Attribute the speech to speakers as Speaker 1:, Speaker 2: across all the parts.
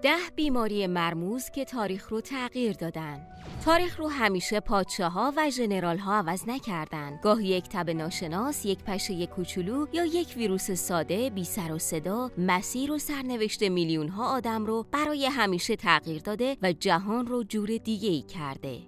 Speaker 1: 10 بیماری مرموز که تاریخ رو تغییر دادن. تاریخ رو همیشه پادشاه‌ها و ژنرال‌ها عوض نکردن. گاهی یک تب ناشناس، یک پشه کوچولو یا یک ویروس ساده بی سر و صدا مسیر و سرنوشت میلیون‌ها آدم رو برای همیشه تغییر داده و جهان رو جور دیگه‌ای کرده.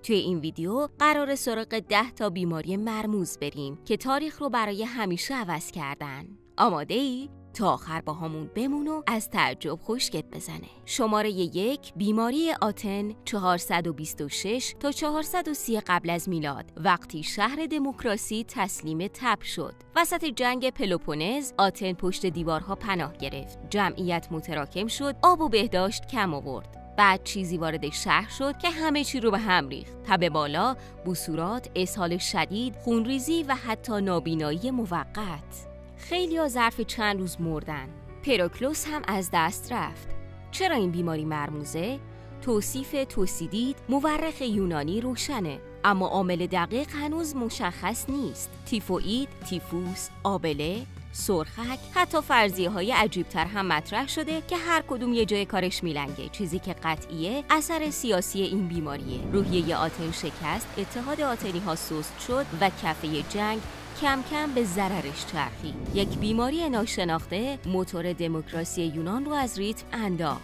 Speaker 1: توی این ویدیو قرار سراغ 10 تا بیماری مرموز بریم که تاریخ رو برای همیشه عوض کردن. آماده ای؟ تا آخر با همون بمون و از تعجب خشکت بزنه. شماره 1 بیماری آتن 426 تا 430 قبل از میلاد، وقتی شهر دموکراسی تسلیم تب شد. وسط جنگ پلوپونز آتن پشت دیوارها پناه گرفت. جمعیت متراکم شد، آب و بهداشت کم آورد. بعد چیزی وارد شهر شد که همه چی رو به هم ریخت. تب بالا، بصورات، اسهال شدید، خونریزی و حتی نابینایی موقت. خیلی‌ها ظرف چند روز مردن. پروکلوس هم از دست رفت. چرا این بیماری مرموزه؟ توصیف توسیدید مورخ یونانی روشنه، اما عامل دقیق هنوز مشخص نیست. تیفوئید، تیفوس، آبله، سرخک، حتی فرضیه‌های عجیب‌تر هم مطرح شده که هر کدوم یه جای کارش میلنگه. چیزی که قطعیه اثر سیاسی این بیماریه. روحیه آتن شکست، اتحاد آتنی‌ها سست شد و کفه جنگ کم کم به ضررش چرخید. یک بیماری ناشناخته موتور دموکراسی یونان رو از ریتم انداخت.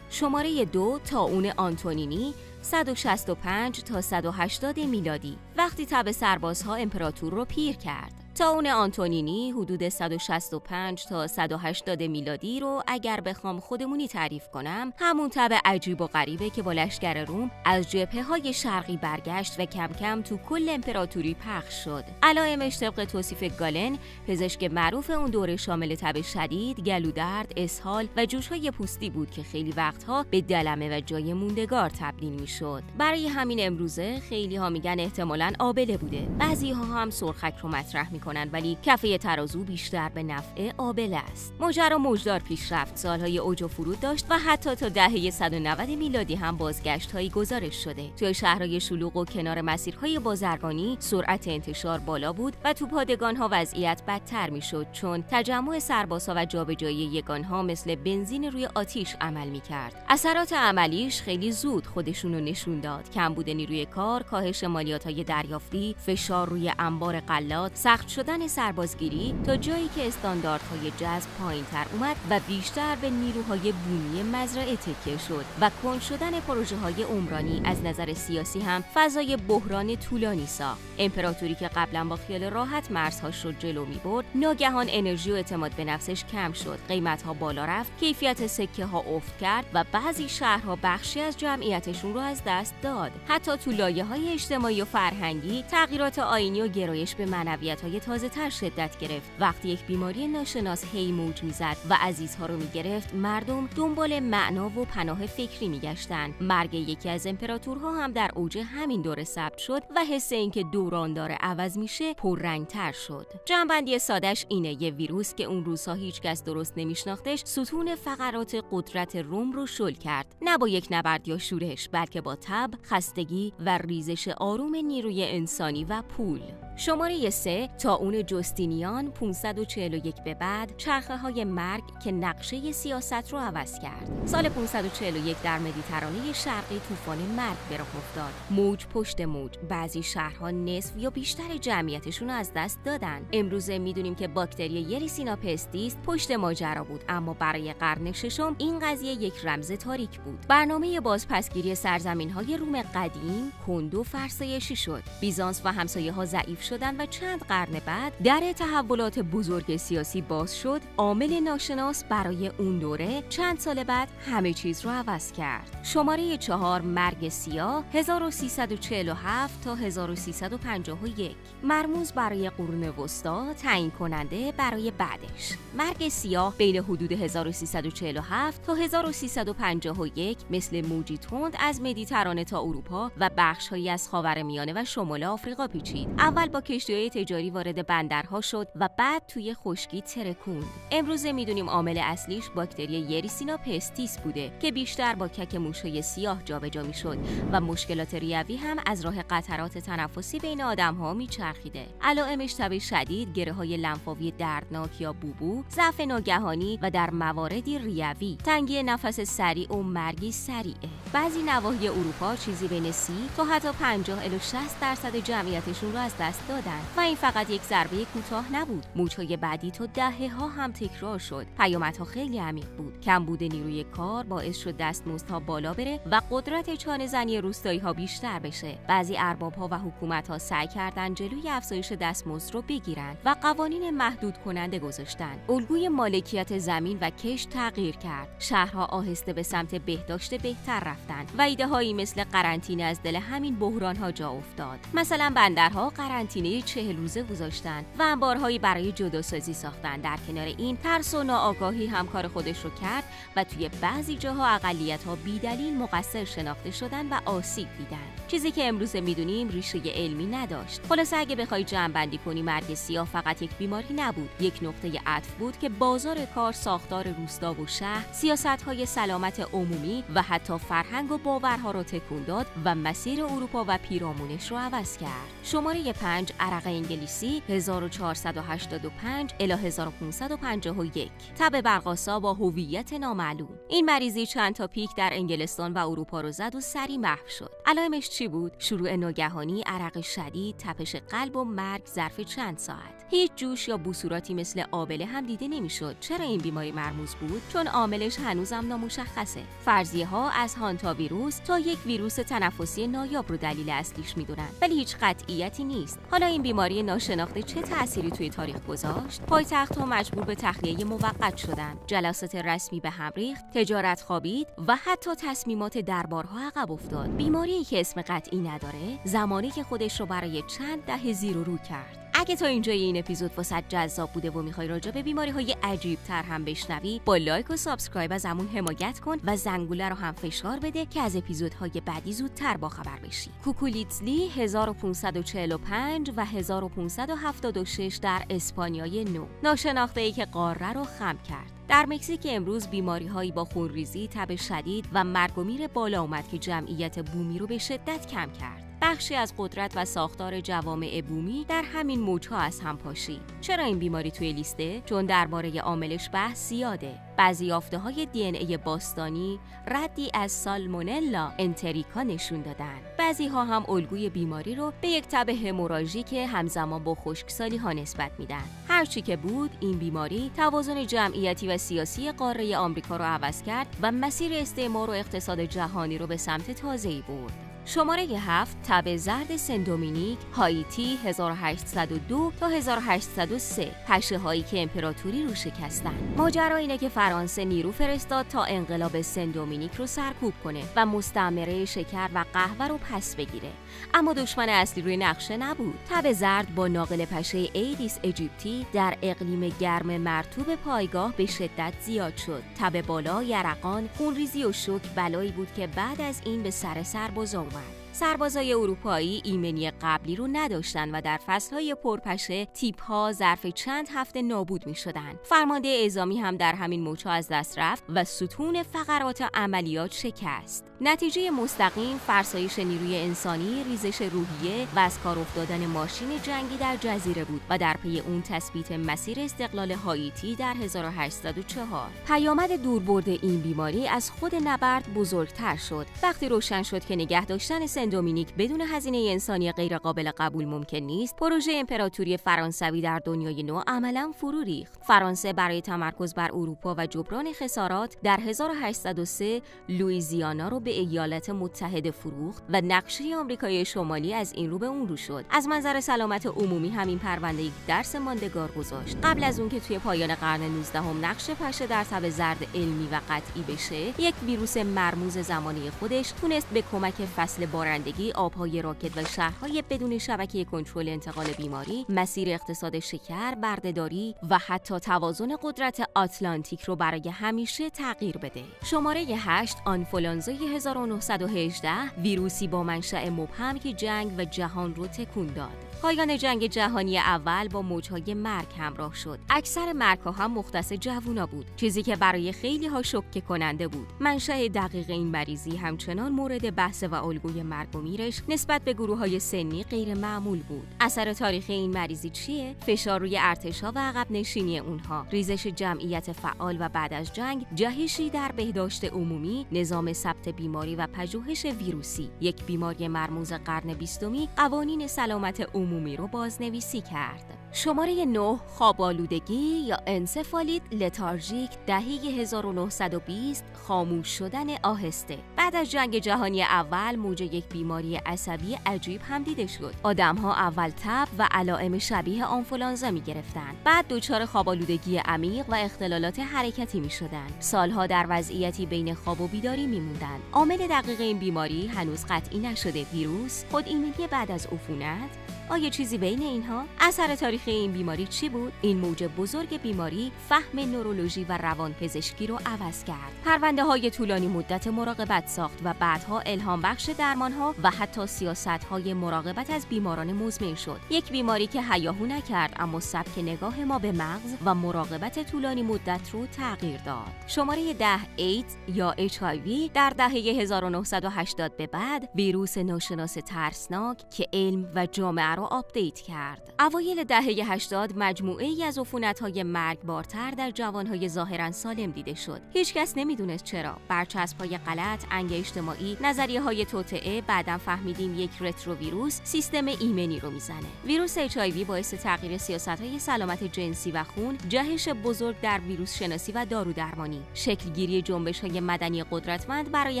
Speaker 1: شماره 2 طاعون آنتونینی 165 تا 180 میلادی، وقتی تب سربازها امپراتور رو پیر کرد. طاعون آنتونینی حدود 165 تا 180 میلادی رو اگر بخوام خودمونی تعریف کنم، همون تب عجیب و غریبه که با لشکر روم از جبهه‌های شرقی برگشت و کم کم تو کل امپراتوری پخش شد. علائمش طبق توصیف گالن، پزشک معروف اون دوره، شامل تب شدید، گلودرد، اسهال و جوش‌های پوستی بود که خیلی وقتها به دلمه و جای موندگار تبدیل می‌شد. برای همین امروزه خیلی‌ها میگن احتمالاً آبله بوده. بعضی‌ها هم سرخک رو مطرح می‌کنن، ولی کفه ترازو بیشتر به نفع آبله است. ماجرا موجدار پیش رفت، سالهای اوج و فرود داشت و حتی تا دهه 190 میلادی هم بازگشت‌هایی گزارش شده. توی شهرهای شلوغ و کنار مسیرهای بازرگانی سرعت انتشار بالا بود و تو پادگان‌ها وضعیت بدتر می‌شد، چون تجمع سربازها و جابجایی یگان‌ها مثل بنزین روی آتیش عمل می‌کرد. اثرات عملیش خیلی زود خودشون رو نشون داد. کمبود نیروی کار، کاهش مالیات‌های دریافتی، فشار روی انبار غلات، سخت شدن سربازگیری تا جایی که استانداردهای جذب پایین‌تر اومد و بیشتر به نیروهای بومی مزرعه تکیه شد و کند شدن پروژه‌های عمرانی از نظر سیاسی هم فضای بحران طولانی ساخت. امپراتوری که قبلا با خیال راحت مرزهاش رو جلو می‌برد، ناگهان انرژی و اعتماد به نفسش کم شد. قیمت‌ها بالا رفت، کیفیت سکه‌ها افت کرد و بعضی شهرها بخشی از جمعیتشون رو از دست داد. حتی تو لایه‌های اجتماعی و فرهنگی تغییرات آیینی و گرایش به معنویت‌های تازه‌تر شدت گرفت. وقتی یک بیماری ناشناس هی موج میزد و عزیزها رو میگرفت، مردم دنبال معنا و پناه فکری میگشتن. مرگ یکی از امپراتورها هم در اوج همین دوره ثبت شد و حس اینکه دوران داره عوض میشه پررنگتر شد. جنبندی سادهش اینه: یه ویروس که اون روزها هیچ کس درست نمیشناختش ستون فقرات قدرت روم رو شل کرد، نه با یک نبرد یا شورش، بلکه با تب، خستگی و ریزش آروم نیروی انسانی و پول. شماره 3 طاعون جستینیان 541 به بعد، چرخه‌های مرگ که نقشه سیاست رو عوض کرد. سال 541 در مدیترانه شرقی طوفان مرگ به راه افتاد. موج پشت موج، بعضی شهرها نصف یا بیشتر جمعیتشون رو از دست دادن. امروزه میدونیم که باکتری یریسینا پستیس پشت ماجرا بود، اما برای قرن ششم این قضیه یک رمز تاریک بود. برنامه بازپسگیری سرزمین‌های روم قدیم کند و فرسایشی شد. بیزانس و همسایه‌ها ضعیف شدن و چند قرن بعد در تحولات بزرگ سیاسی باز شد. عامل ناشناس برای اون دوره چند سال بعد همه چیز رو عوض کرد. شماره 4 مرگ سیاه 1347 تا 1351، مرموز برای قرون وسطا، تعیین کننده برای بعدش. مرگ سیاه بین حدود 1347 تا 1351 مثل موجی تند از مدیترانه تا اروپا و بخش‌هایی از خاورمیانه و شمال آفریقا پیچید. اول با کشتی‌های تجاری وارد بندرها شد و بعد توی خشکی ترکوند. امروزه میدونیم عامل اصلیش باکتری یریسینا پستیس بوده که بیشتر با کک موش‌های سیاه جابجا میشد و مشکلات ریوی هم از راه قطرات تنفسی بین آدم‌ها میچرخیده. علائمش تب شدید، گره‌های لنفاوی دردناک یا بوبو، ضعف ناگهانی و در مواردی ریوی، تنگی نفس سریع و مرگی سریعه. بعضی نواحی اروپا چیزی بین 30 تا حتی 50 الی 60% جمعیتشون رو از دست دادن و این فقط یک ضربه کوتاه نبود. موج‌های بعدی تا دهه‌ها هم تکرار شد. پیامدها خیلی عمیق بود. کمبود نیروی کار باعث شد دستمزدها بالا بره و قدرت چانه‌زنی روستایی‌ها بیشتر بشه. بعضی ارباب‌ها و حکومت‌ها سعی کردن جلوی افزایش دستمزد رو بگیرن و قوانین محدود کننده گذاشتن. الگوی مالکیت زمین و کشت تغییر کرد. شهرها آهسته به سمت بهداشت بهتر رفتن و ایده‌هایی مثل قرنطینه از دل همین بحران‌ها جا افتاد. مثلا بندرها قرنطینه 40 روزه گذاشتن و انبارهایی برای جداسازی ساختن. در کنار این ترس و ناآگاهی هم کار خودش رو کرد و توی بعضی جاها اقلیت‌ها بی‌دلیل مقصر شناخته شدن و آسیب دیدن. چیزی که امروز می‌دونیم ریشه علمی نداشت. خلاصه اگه بخوای جمع‌بندی کنی، مرگ سیاه فقط یک بیماری نبود، یک نقطه عطف بود که بازار کار، ساختار روستا و شهر، سیاست‌های سلامت عمومی و حتی فرهنگ و باورها رو تکون داد و مسیر اروپا و پیرامونش رو عوض کرد. شماره 5 عرق انگلیسی 1485 الی 1551. تب برق‌آسا با هویت نامعلوم. این مریضی چند تا پیک در انگلستان و اروپا رو زد و سریع محو شد. علائمش چی بود؟ شروع ناگهانی، عرق شدید، تپش قلب و مرگ ظرف چند ساعت. هیچ جوش یا بصورتی مثل آبله هم دیده نمیشد. چرا این بیماری مرموز بود؟ چون عاملش هنوزم نامشخصه. فرضیه‌ها از هانتا ویروس تا یک ویروس تنفسی نایاب رو دلیل اصلیش میدونن، ولی هیچ قطعیتی نیست. حالا این بیماری ناشناخته چه تأثیری توی تاریخ گذاشت؟ پایتخت‌ها مجبور به تخلیه موقت شدن، جلسات رسمی به هم ریخت، تجارت خوابید و حتی تصمیمات دربارها عقب افتاد. بیماری که اسم قطعی نداره، زمانی که خودش رو برای چند دهه زیر و رو کرد. اگه تا اینجای این اپیزود واسط جذاب بوده و میخوای راجع به بیماری‌های عجیب‌تر هم بشنوی، با لایک و سابسکرایب از همون حمایت کن و زنگوله رو هم فشار بده که از اپیزودهای بعدی زودتر باخبر بشی. کوکولیتزلی 1545 و 1576 در اسپانیای نو، ناشناخته‌ای که قاره رو خم کرد. در مکزیک امروز بیماری‌هایی با خونریزی، تب شدید و مرگ و میر بالا اومد که جمعیت بومی رو به شدت کم کرد. بخشی از قدرت و ساختار جوامع بومی در همین موج‌ها از هم پاشید. چرا این بیماری توی لیسته؟ چون درباره عاملش بحث زیاده. بعضی یافته‌های دی ان ای باستانی ردی از سالمونلا انتریکا نشون دادن. بعضی‌ها هم الگوی بیماری رو به یک تب هموراژیک همزمان با خشکسالی‌ها نسبت میدن. هر چی که بود، این بیماری توازن جمعیتی و سیاسی قاره آمریکا رو عوض کرد و مسیر استعمار و اقتصاد جهانی رو به سمت تازه‌ای برد. شماره 7 تب زرد سن دومینیک، هایتی 1802 تا 1803، پشه‌هایی که امپراتوری رو شکستن. ماجرا اینه که فرانسه نیرو فرستاد تا انقلاب سن دومینیک رو سرکوب کنه و مستعمره شکر و قهوه رو پس بگیره. اما دشمن اصلی روی نقشه نبود. تب زرد با ناقل پشه ایدیس اجیپتی در اقلیم گرم مرطوب پایگاه به شدت زیاد شد. تب بالا، یرقان، خونریزی و شوک بلایی بود که بعد از این به سر سربازا اومد. سربازای اروپایی ایمنی قبلی رو نداشتن و در فصلهای پرپشه تیپ‌ها ظرف چند هفته نابود می‌شدن. فرمانده اعزامی هم در همین موج‌ها از دست رفت و ستون فقرات عملیات شکست. نتیجه مستقیم فرسایش نیروی انسانی، ریزش روحیه و از کار افتادن ماشین جنگی در جزیره بود و در پی اون تثبیت مسیر استقلال هایتی در 1804. پیامد دوربرد این بیماری از خود نبرد بزرگتر شد. وقتی روشن شد که نگه داشتن سن دومینیک بدون هزینه انسانی غیر قابل قبول ممکن نیست، پروژه امپراتوری فرانسوی در دنیای نو عملاً فرو ریخت. فرانسه برای تمرکز بر اروپا و جبران خسارات در 1803 لوئیزیانا رو به ایالات متحده فروخت و نقشه آمریکای شمالی از این رو به اون رو شد. از منظر سلامت عمومی همین پرونده یک درس ماندگار گذاشت. قبل از اون که توی پایان قرن 19 نقشه پشه در تب زرد علمی و قطعی بشه، یک ویروس مرموز زمانه خودش تونست به کمک فصل بارندگی، آبهای راکد و شهرهای بدون شبکه کنترل انتقال بیماری، مسیر اقتصاد شکر، بردهداری و حتی توازن قدرت آتلانتیک رو برای همیشه تغییر بده. شماره 8 آنفولانزای 1918، ویروسی با منشأ مبهم که جنگ و جهان رو تکون داد. پایان جنگ جهانی اول با موجهای مرگ همراه شد. اکثر مرگ‌ها هم مختص جوونا بود، چیزی که برای خیلی‌ها شوکه کننده بود. منشأ دقیق این مریضی همچنان مورد بحث و الگوی مرگ و میرش نسبت به گروه‌های سنی غیر معمول بود. اثر تاریخی این مریضی چیه؟ فشار روی ارتش‌ها و عقب نشینی اونها، ریزش جمعیت فعال و بعد از جنگ، جهشی در بهداشت عمومی، نظام ثبت بیماری و پژوهش ویروسی. یک بیماری مرموز قرن 20 قوانین سلامت عمومی رو بازنویسی کرد. شماره 9 خواب‌آلودگی یا انسفالیت لتارژیک دهه 1920 خاموش شدن آهسته. بعد از جنگ جهانی اول موج یک بیماری عصبی عجیب هم دیده شد. آدم‌ها اول تب و علائم شبیه آنفولانزا می‌گرفتن. بعد دچار خواب‌آلودگی عمیق و اختلالات حرکتی می‌شدند. سالها در وضعیتی بین خواب و بیداری می‌موندند. عامل دقیق این بیماری هنوز قطعی نشده. ویروس، خودایمنی بعد از عفونت، آیا چیزی بین اینها؟ اثر تاریخی این بیماری چی بود؟ این موج بزرگ بیماری فهم نورولوژی و روانپزشکی رو عوض کرد. پرونده‌های طولانی مدت مراقبت ساخت و بعدها الهام بخش درمان‌ها و حتی سیاست‌های مراقبت از بیماران مزمن شد. یک بیماری که هیاهو نکرد اما سبک نگاه ما به مغز و مراقبت طولانی مدت رو تغییر داد. شماره 10 ایدز یا HIV در دهه 1980 به بعد ویروس ناشناس ترسناک که علم و جامعه آپدیت کرد. اوایل دهه 80 مجموعه ای از عفونت‌های مرگبارتر در جوان‌های ظاهراً سالم دیده شد. هیچ کس نمیدونست چرا. برچسب‌های غلط، انگ اجتماعی، نظریه‌های توطئه، بعداً فهمیدیم یک رتروویروس سیستم ایمنی رو میزنه. ویروس HIV باعث تغییر سیاست‌های سلامت جنسی و خون، جهش بزرگ در ویروس شناسی و دارودرمانی، شکلگیری جنبش‌های مدنی قدرتمند برای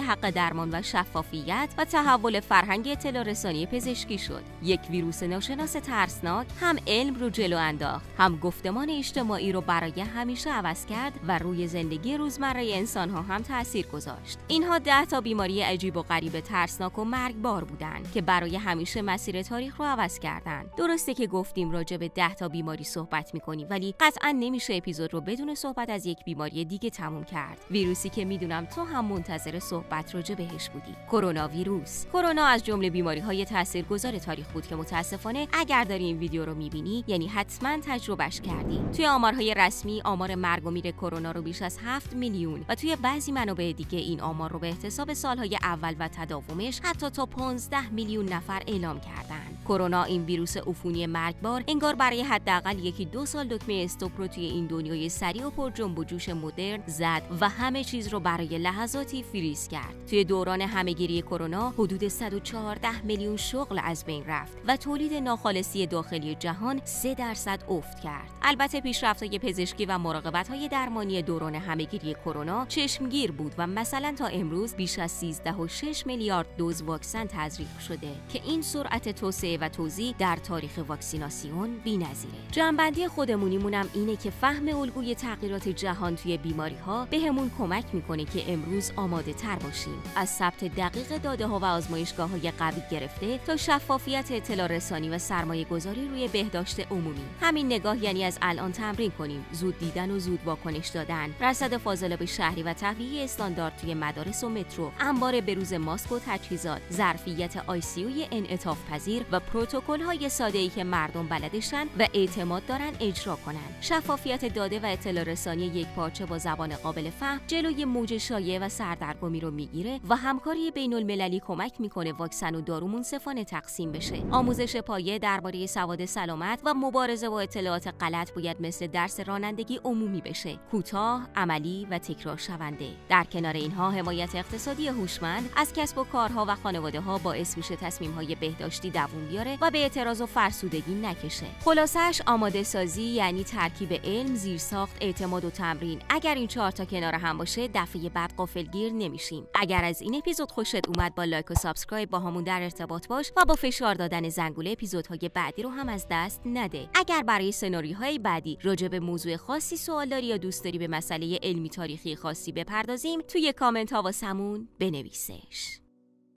Speaker 1: حق درمان و شفافیت و تحول فرهنگ اطلاع رسانی پزشکی شد. یک ویروس ناشناس ترسناک هم علم رو جلو انداخت، هم گفتمان اجتماعی رو برای همیشه عوض کرد و روی زندگی روزمره انسان‌ها هم تأثیر گذاشت. اینها 10 تا بیماری عجیب و غریب ترسناک و مرگبار بودند که برای همیشه مسیر تاریخ رو عوض کردند. درسته که گفتیم راجع به 10 تا بیماری صحبت می‌کنیم، ولی قطعاً نمیشه اپیزود رو بدون صحبت از یک بیماری دیگه تموم کرد. ویروسی که میدونم تو هم منتظر صحبت راجع بهش بودی. کرونا ویروس. کرونا از جمله بیماری‌های تاثیرگذار تاریخ بود که متاسفانه اگر داری این ویدیو رو میبینی یعنی حتما تجربهش کردی. توی آمارهای رسمی آمار مرگ و میر کرونا رو بیش از 7 میلیون و توی بعضی منابع دیگه این آمار رو به احتساب سالهای اول و تداومش حتی تا 15 میلیون نفر اعلام کردن. کرونا، این ویروس عفونی مرگبار، انگار برای حداقل 1-2 سال دکمه استاپ رو توی این دنیای سریع و پر جنب و جوش مدرن زد و همه چیز رو برای لحظاتی فریز کرد. توی دوران همهگیری کرونا حدود 114 میلیون شغل از بین رفت و تولید ناخالصی داخلی جهان 3% افت کرد. البته پیشرفت‌های پزشکی و مراقبت‌های درمانی دوران همهگیری کرونا چشمگیر بود و مثلا تا امروز بیش از 13.6 میلیارد دوز واکسن تزریق شده که این سرعت توسعه و توزیع در تاریخ واکسیناسیون بی‌نظیره. جنبندی خودمونیمونم اینه که فهم الگوی تغییرات جهان توی بیماری‌ها بهمون کمک می‌کنه که امروز آماده تر باشیم. از ثبت دقیق داده‌ها و آزمایشگاه‌های قوی گرفته تا شفافیت اطلاع رسانی و سرمایه‌گذاری روی بهداشت عمومی. همین نگاه یعنی از الان تمرین کنیم، زود دیدن و زود واکنش دادن، رصد فاضلاب شهری و تهویه استاندارد توی مدارس و مترو، انبار بروز ماسک و تجهیزات، ظرفیت ICU انعطاف پذیر و پروتکل‌های ساده‌ای که مردم بلدشن و اعتماد دارن اجرا کنن. شفافیت داده و اطلاع رسانی یکپارچه با زبان قابل فهم جلوی موج شایع و سردرگمی رو میگیره و همکاری بین‌المللی کمک میکنه واکسن و دارو منصفانه تقسیم بشه. آموزش پایه درباره سواد سلامت و مبارزه با اطلاعات غلط باید مثل درس رانندگی عمومی بشه، کوتاه، عملی و تکرار شونده. در کنار اینها حمایت اقتصادی هوشمند از کسب و کارها و خانواده‌ها باعث میشه تصمیم‌های بهداشتی دوام بیاره و به اعتراض و فرسودگی نکشه. خلاصش آماده سازی یعنی ترکیب علم، زیرساخت، اعتماد و تمرین. اگر این 4 تا کنار هم باشه دفعه بعد غافلگیر نمیشیم. اگر از این اپیزود خوشت اومد با لایک و سابسکرایب با همون در ارتباط باش و با فشار دادن زنگوله اپیزودهای بعدی رو هم از دست نده. اگر برای سناریوهای بعدی راجع به موضوع خاصی سوال داری یا دوست داری به مسئله علمی تاریخی خاصی بپردازیم توی کامنت ها واسمون بنویسش.